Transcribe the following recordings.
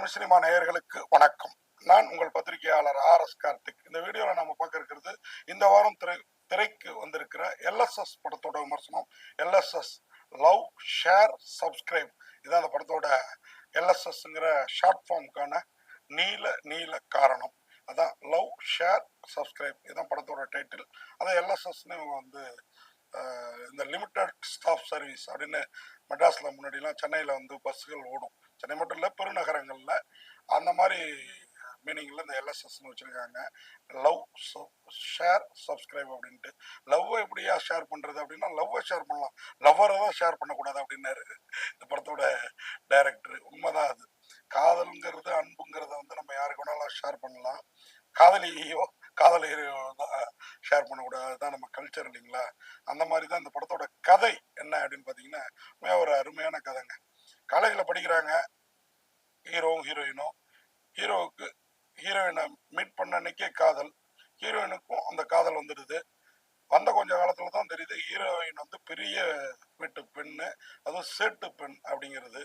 Tamil cinema நேயர்களுக்கு வணக்கம். நான் உங்கள் பத்திரிகையாளர் ஆர்.எஸ். கார்த்திக். இந்த வீடியோவில் நம்ம பார்க்க இருக்கிறது இந்த வாரம் திரைக்கு வந்திருக்கிற எல்எஸ்எஸ் படத்தோட விமர்சனம். எல்எஸ்எஸ் லவ் ஷேர் சப்ஸ்கிரைப் இதான் அந்த படத்தோட எல்எஸ்எஸ்ங்கிற ஷார்ட் ஃபார்முக்கான நீல நீல காரணம். அதான் லவ் ஷேர் சப்ஸ்கிரைப் இதுதான் படத்தோட டைட்டில். அதான் எல்எஸ்எஸ்ன்னு வந்து இந்த லிமிட்டட் ஸ்டாப் சர்வீஸ் அப்படின்னு மெட்ராஸில் முன்னாடிலாம் சென்னையில் வந்து பஸ்ஸுகள் ஓடும். சென்னை மட்டும் இல்லை, பெருநகரங்களில் அந்த மாதிரி மீனிங்கில் இந்த எல்எஸ்எஸ்ன்னு வச்சுருக்காங்க. லவ் ஷேர் சப்ஸ்கிரைப் அப்படின்ட்டு. லவ்வை எப்படியா ஷேர் பண்ணுறது அப்படின்னா, லவ்வை ஷேர் பண்ணலாம், லவ்வரை தான் ஷேர் பண்ணக்கூடாது அப்படின்னாரு இந்த படத்தோட டைரக்டர். உண்மைதான் அது. காதலுங்கிறது அன்புங்கிறத வந்து நம்ம யாருக்கு வேணாலும் ஷேர் பண்ணலாம். காதலியோ காதலியோ ஷேர் பண்ணக்கூடாது, அதுதான் நம்ம கல்ச்சர் இல்லைங்களா? அந்த மாதிரி தான் இந்த படத்தோட கதை என்ன அப்படின்னு பார்த்தீங்கன்னா, ஒரு அருமையான கதைங்க. காலேஜில் படிக்கிறாங்க ஹீரோவும் ஹீரோயினும். ஹீரோவுக்கு ஹீரோயினை மீட் பண்ண அன்னைக்கே காதல், ஹீரோயினுக்கும் அந்த காதல் வந்துடுது. வந்த கொஞ்ச காலத்துல தான் தெரியுது ஹீரோயின் வந்து பெரிய வீட்டு பெண்ணு, அதுவும் சேட்டு பெண் அப்படிங்கிறது.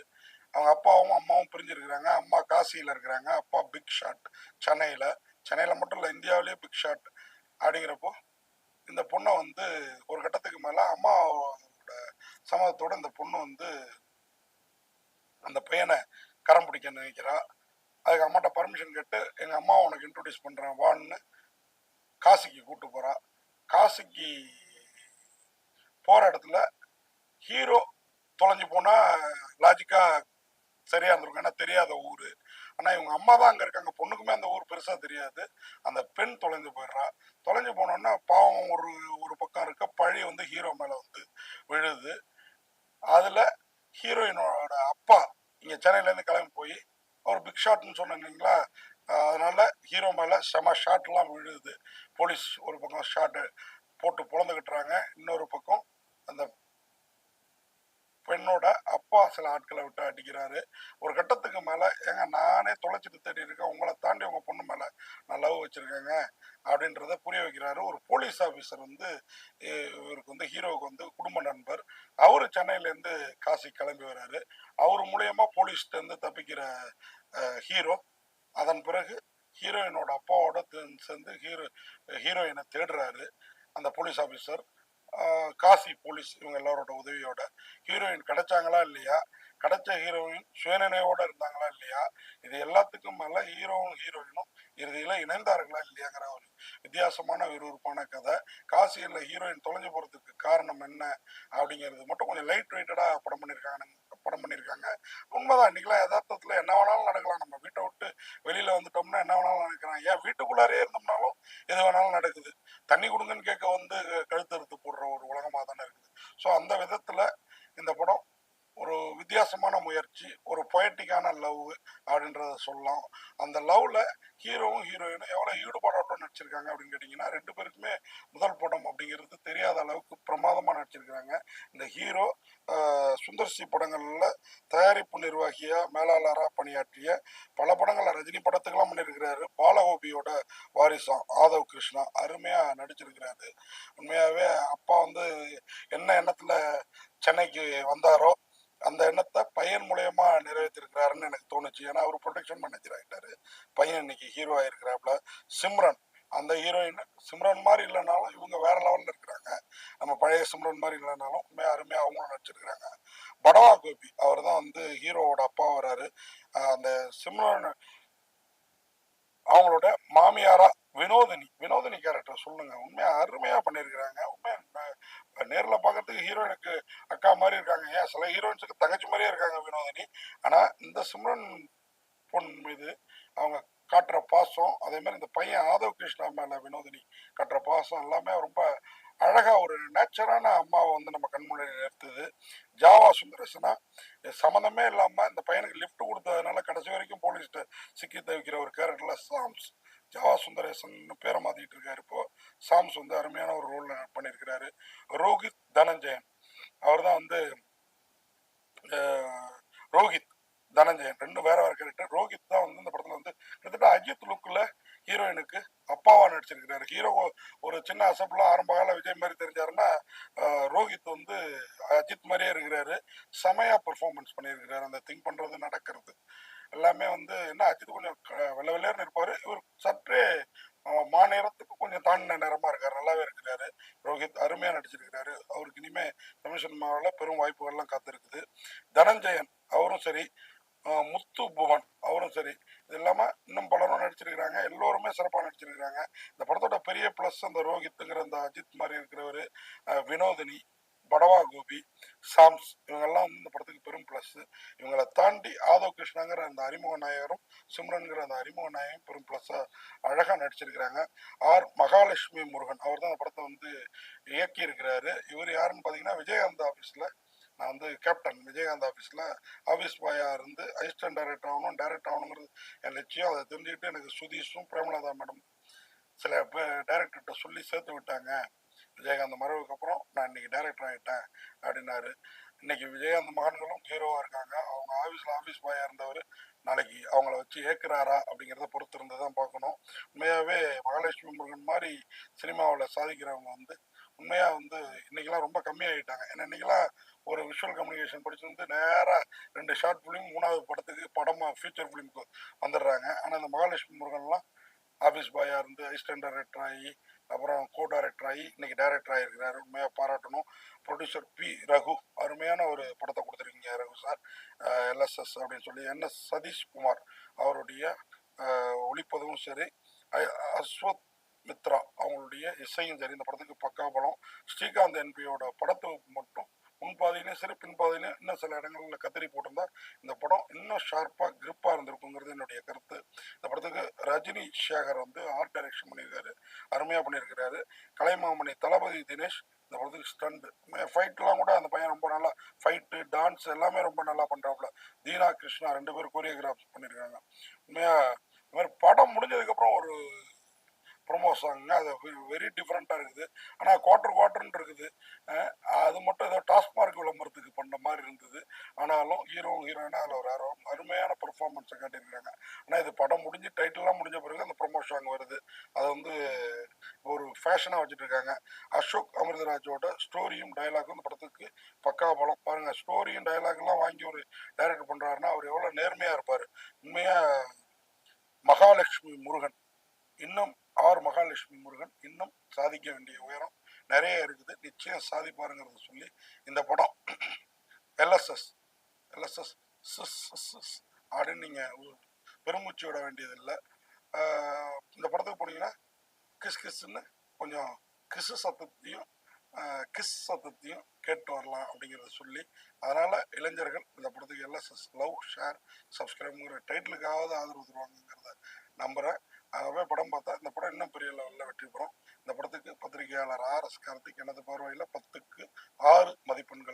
அவங்க அப்பாவும் அம்மாவும் பிரிஞ்சிருக்கிறாங்க. அம்மா காசியில் இருக்கிறாங்க, அப்பா பிக் ஷாட் சென்னையில் மட்டும் இல்லை, இந்தியாவிலேயே பிக் ஷாட். அப்படிங்கிறப்போ இந்த பொண்ணை வந்து ஒரு கட்டத்துக்கு மேலே அம்மாவோட சம்மதத்தோட இந்த பொண்ணு வந்து அந்த பையனை கரம் பிடிக்க நினைக்கிறா. அதுக்கு அம்மாட்ட பர்மிஷன் கேட்டு எங்கள் அம்மா உனக்கு இன்ட்ரோடியூஸ் பண்ணுறேன் வான்னு காசிக்கு கூப்பிட்டு போகிறா. காசிக்கு போகிற இடத்துல ஹீரோ தொலைஞ்சு போனால் லாஜிக்காக சரியாக இருந்திருக்கும், ஏன்னா தெரியாத ஊர். ஆனால் இவங்க அம்மா தான் அங்கே இருக்காங்க, பொண்ணுக்குமே அந்த ஊர் பெருசாக தெரியாது. அந்த பெண் தொலைஞ்சு போயிடுறா. தொலைஞ்சு போனோன்னா பாவம் ஒரு பக்கம் இருக்க பழி வந்து ஹீரோ மேலே வந்து விழுது. அதில் ஹீரோயினோட அப்பா இங்கே சென்னையிலேருந்து கிளம்பி போய் அவர் பிக் ஷாட்னு சொன்னீங்களா, அதனால ஹீரோ மேலே செம ஷாட்லாம் விழுது. போலீஸ் ஒரு பக்கம் ஷாட்டு போட்டு பொழந்துக்கிட்டுறாங்க, இன்னொரு பக்கம் அந்த பெண்ணோட அப்பா சில ஆட்களை விட்டு அடிக்கிறாரு. ஒரு கட்டத்துக்கு மேலே ஏங்க நானே தொலைச்சிட்டு தேடி இருக்கேன், உங்களை தாண்டி உங்கள் பொண்ணு மேலே நான் லவ் வச்சுருக்கேங்க அப்படின்றத புரிய வைக்கிறாரு. ஒரு போலீஸ் ஆஃபீஸர் வந்து இவருக்கு வந்து ஹீரோவுக்கு வந்து குடும்ப நண்பர். அவர் சென்னையிலேருந்து காசி கிளம்பி வர்றாரு. அவர் மூலியமாக போலீஸ்லேருந்து தப்பிக்கிற ஹீரோ அதன் பிறகு ஹீரோயினோட அப்பாவோட சேர்ந்து ஹீரோயினை தேடுறாரு. அந்த போலீஸ் ஆஃபீஸர் காசி போலீஸ் இவங்க எல்லாரோட உதவியோட ஹீரோயின் கிடைச்சாங்களா இல்லையா, கிடைச்ச ஹீரோயின் சுயநினைவோட இருந்தாங்களா இல்லையா, இது எல்லாத்துக்கும் மேல ஹீரோவும் ஹீரோயினும் இறுதியில இணைந்தார்களா இல்லையாங்கிற ஒரு வித்தியாசமான விறுவிறுப்பான கதை. காசியில் ஹீரோயின் தொலைஞ்சு போறதுக்கு காரணம் என்ன அப்படிங்கிறது மட்டும் கொஞ்சம் லைட் வெயிட்டடா படம் பண்ணியிருக்காங்க. உண்மைதான், இன்னைக்கெல்லாம் யதார்த்தத்துல என்ன வேணாலும் நடக்கலாம். நம்ம வீட்டை விட்டு வெளியில வந்துட்டோம்னா என்ன வேணாலும் நடக்கலாம். ஏன் வீட்டுக்குள்ளாரே இருந்தோம்னாலும் எது வேணாலும் நடக்குது. தண்ணி கொடுங்கன்னு கேட்க வந்து கழுத்தறுத்து போடுற ஒரு உலகமாக தானே இருக்குது. ஸோ அந்த விதத்தில் இந்த படம் ஒரு வித்தியாசமான முயற்சி, ஒரு பொயட்டிக்கான லவ் அப்படின்றத சொல்லலாம். அந்த லவ்ல ஹீரோவும் ஹீரோயினும் எவ்வளோ ஈடுபாடோட நடிச்சிருக்காங்க அப்படின்னு கேட்டிங்கன்னா, ரெண்டு பேருக்குமே முதல் படம் அப்படிங்கிறது தெரியாத அளவுக்கு பிரமாதமாக நடிச்சிருக்கிறாங்க. இந்த ஹீரோ சுந்தர்சி படங்களில் தயாரிப்பு நிர்வாகியாக மேலாளராக பணியாற்றிய பல படங்களை ரஜினி படத்துக்கெல்லாம் பண்ணியிருக்கிறாரு. பாலகோபியோட வாரிசம் ஆதவ் கிருஷ்ணா அருமையாக நடிச்சிருக்கிறாரு. உண்மையாகவே அப்பா வந்து என்ன எண்ணத்தில் சென்னைக்கு வந்தாரோ அந்த எண்ணத்தை பையன் மூலயமா நிறைவேற்றிருக்கிறாருன்னு எனக்கு தோணுச்சு. ஏன்னா அவர் ப்ரொடெக்ஷன் மேனேஜர் ஆகிட்டாரு, பையன் இன்னைக்கு ஹீரோ ஆயிருக்கிறாப்புல. சிம்ரன் அந்த ஹீரோயின் சிம்ரன் மாதிரி இல்லைனாலும் இவங்க வேற லெவலில் இருக்கிறாங்க. நம்ம பழைய சிம்ரன் மாதிரி இல்லைனாலும் உண்மையாக அருமையாக அவங்களும் நடிச்சிருக்கிறாங்க. படவா கோபி அவர் தான் வந்து ஹீரோவோட அப்பா வராரு. அந்த சிம்ரன் அவங்களோட மாமியாரா வினோதினி கேரக்டர் சொல்லுங்க, உண்மையா அருமையா பண்ணியிருக்கிறாங்க. உண்மையா நேரில் பார்க்கறதுக்கு ஹீரோயினுக்கு அக்கா மாதிரி இருக்காங்க, ஏன் சில ஹீரோயின்ஸுக்கு தங்கச்சி மாதிரியே இருக்காங்க வினோதினி. ஆனா இந்த சிம்ரன் பொன் மீது அவங்க காட்டுற பாசம், அதே மாதிரி இந்த பையன் ஆதவ் கிருஷ்ணா மேல வினோதினி காட்டுற பாசம் எல்லாமே ரொம்ப அழகா ஒரு நேச்சரான அம்மாவை வந்து நம்ம கண்முறை நிறுத்துது. ஜாவா சுந்தரேசனா சம்மந்தமே இல்லாம இந்த பையனுக்கு லிஃப்ட் கொடுத்ததுனால கடைசி வரைக்கும் போலீஸ்கிட்ட சிக்கி தவிக்கிற ஒரு கேரக்டர்ல சாம்ஸ், ஜாவா சுந்தரேசன் பேரை மாத்திட்டு இருக்காரு இப்போ. சாம்ஸ் வந்து அருமையான ஒரு ரோல் பண்ணியிருக்கிறாரு. ரோஹித் தனஞ்சயன் அவர் தான் வந்து ரோஹித் தனஞ்சயன் ரெண்டும் வேற வேற கேரக்டர். ரோஹித் தான் வந்து இந்த படத்துல வந்து கிட்டத்தட்ட அஜித் லுக்ல ஹீரோயினுக்கு அப்பாவா நடிச்சிருக்கிறாரு. ஹீரோ ஒரு சின்ன அசப்பில் ஆரம்ப கால விஜய் மாதிரி தெரிஞ்சாருன்னா, ரோஹித் வந்து அஜித் மாதிரியே இருக்கிறாரு. செமையா பெர்ஃபார்மன்ஸ் பண்ணியிருக்கிறாரு. அந்த திங்க் பண்றது நடக்கிறது எல்லாமே வந்து என்ன அஜித் கொஞ்சம் வெள்ளை வெள்ளையர்னு இருப்பாரு, இவர் சற்றே மாநிறத்துக்கு கொஞ்சம் தாண்டின நிறமா இருக்காரு, நல்லாவே இருக்கிறாரு. ரோஹித் அருமையா நடிச்சிருக்கிறாரு. அவருக்கு இனிமே தமிழ் சினிமாவில் பெரும் வாய்ப்புகள்லாம் காத்திருக்குது. தனஞ்சயன் அவரும் சரி, முத்து புவன் அவரும் சரி, இது இல்லாமல் இன்னும் பலரும் நடிச்சிருக்கிறாங்க. எல்லோருமே சிறப்பாக நடிச்சிருக்கிறாங்க. இந்த படத்தோட பெரிய ப்ளஸ் அந்த ரோஹித்துங்கிற அந்த அஜித் மாதிரி இருக்கிறவர், வினோதினி, படவா கோபி, சாம்ஸ், இவங்கெல்லாம் வந்து இந்த படத்துக்கு பெரும் ப்ளஸ். இவங்களை தாண்டி ஆதவ் கிருஷ்ணாங்கிற அந்த அறிமுக நாயகரும் சிம்ரன்கிற அந்த அறிமுக நாயகம் பெரும் ப்ளஸ்ஸாக அழகாக நடிச்சிருக்கிறாங்க. மகாலட்சுமி முருகன் அவர் தான் அந்த படத்தை வந்து இயக்கி இருக்கிறாரு. இவர் யாருன்னு பார்த்தீங்கன்னா விஜயகாந்த் ஆஃபீஸில் நான் வந்து கேப்டன் விஜயகாந்த் ஆஃபீஸில் ஆஃபீஸ் பாயாக இருந்து அசிஸ்டன்ட் டைரக்டர் ஆகணும், டைரக்டர் ஆகணுங்கிறது என் லட்சியம். அதை தெரிஞ்சுக்கிட்டு எனக்கு சுதீஷும் பிரேமலதா மேடம் சில டைரக்டர்கிட்ட சொல்லி சேர்த்து விட்டாங்க. விஜயகாந்த் மறைவுக்கு அப்புறம் நான் இன்னைக்கு டைரக்டர் ஆகிட்டேன் அப்படின்னாரு. இன்னைக்கு விஜயகாந்த் மகன்களும் ஹீரோவாக இருக்காங்க. அவங்க ஆஃபீஸ் பாயாக இருந்தவர் நாளைக்கு அவங்கள வச்சு ஏற்கிறாரா அப்படிங்கிறத பொறுத்து இருந்து தான் பார்க்கணும். உண்மையாகவே மகாலட்சுமி முருகன் மாதிரி சினிமாவில் சாதிக்கிறவங்க வந்து உண்மையாக வந்து இன்னைக்கெல்லாம் ரொம்ப கம்மியாகிட்டாங்க. ஏன்னா இன்னைக்கெல்லாம் ஒரு விஷுவல் கம்யூனிகேஷன் படிச்சு வந்து நேராக 2 ஷார்ட் ஃபிலிம் 3வது படத்துக்கு படமாக ஃபியூச்சர் ஃபிலிமுக்கு வந்துடுறாங்க. ஆனால் இந்த மகாலட்சுமி முருகன்லாம் ஆஃபீஸ் பாயாக இருந்து அசிஸ்டன்ட் டைரக்டர் ஆகி அப்புறம் கோ டைரக்டர் ஆகி இன்னைக்கு டைரக்டர் ஆகிருக்கிறாரு. உண்மையாக பாராட்டணும். ப்ரொடியூசர் பி ரகு அருமையான ஒரு படத்தை கொடுத்துருக்கீங்க ரகு சார். எல்எஸ்எஸ் அப்படின்னு சொல்லி என்எஸ் சதீஷ்குமார் அவருடைய ஒளிப்பதுவும் சரி, அஸ்வத் மித்ரா அவங்களுடைய இசையும் சரி, இந்த படத்துக்கு பக்காபலம். ஸ்ரீகாந்த் என்பியோட படத்துக்கு மட்டும் முன்பாதையிலையும் சரி பின்பாதையிலையும் இன்னும் சில இடங்களில் கத்திரி போட்டிருந்தா இந்த படம் இன்னும் ஷார்ப்பாக கிரிப்பாக இருந்திருக்குங்கிறது என்னுடைய கருத்து. இந்த படத்துக்கு ரஜினி சேகர் வந்து ஆர்ட் டைரக்ஷன் பண்ணியிருக்காரு, அருமையாக பண்ணியிருக்கிறாரு. கலைமாமணி தளபதி தினேஷ் இந்த படத்துக்கு ஸ்டண்ட் ஃபைட்லாம் கூட அந்த பையன் ரொம்ப நல்லா ஃபைட்டு டான்ஸ் எல்லாமே ரொம்ப நல்லா பண்ணுறாப்புல. தீனா கிருஷ்ணா 2 பேரும் கொரியோகிராஃப் பண்ணியிருக்காங்க. உண்மையாக இந்த மாதிரி படம் முடிஞ்சதுக்கப்புறம் ஒரு ப்ரொமோ சாங் அது வெரி டிஃப்ரெண்ட்டாக இருக்குது. ஆனால் குவார்டர்னு இருக்குது. அது மட்டும் ஏதோ டாஸ்மார்க் விளம்பரத்துக்கு பண்ண மாதிரி இருந்தது. ஆனாலும் ஹீரோயினா அதில் ஒரு அருமையான பெர்ஃபார்மன்ஸை காட்டியிருக்காங்க. ஆனால் இது படம் முடிஞ்சு டைட்டில்லாம் முடிஞ்ச பிறகு அந்த ப்ரொமோ சாங் வருது. அதை வந்து ஒரு ஃபேஷனாக வச்சுட்டு இருக்காங்க. அசோக் அமிர்தராஜோட ஸ்டோரியும் டைலாகும் இந்த படத்துக்கு பக்காபலம். பாருங்கள், ஸ்டோரியும் டைலாக்லாம் வாங்கி ஒரு டைரக்டர் பண்ணுறாருன்னா அவர் எவ்வளோ நேர்மையாக இருப்பார். உண்மையாக மகாலட்சுமி முருகன் இன்னும் மகாலட்சுமி முருகன் இன்னும் சாதிக்க வேண்டிய உயரம் நிறைய இருக்குது. நிச்சயம் சாதிப்பாருங்கிறத சொல்லி இந்த படம் எல்எஸ்எஸ் அப்படின்னு நீங்கள் பெருமூச்சு விட வேண்டியதில்லை. இந்த படத்துக்கு போனீங்கன்னா கிஸ்ன்னு கொஞ்சம் கிஸ் சத்தத்தையும் கேட்டு வரலாம் அப்படிங்கிறத சொல்லி, அதனால் இளைஞர்கள் இந்த படத்துக்கு எல்எஸ்எஸ் லவ் ஷேர் சப்ஸ்கிரைப்ங்கிற டைட்டிலுக்காவது ஆதரவு தருவாங்கிறத நம்புகிறேன். ஆகவே படம் பார்த்தா இந்த படம் இன்னும் பெரிய லெவலில் வெற்றி பெறும். இந்த படத்துக்கு பத்திரிகையாளர் RS கார்த்திக் எனது பார்வையில் 10க்கு 6 மதிப்பெண்கள்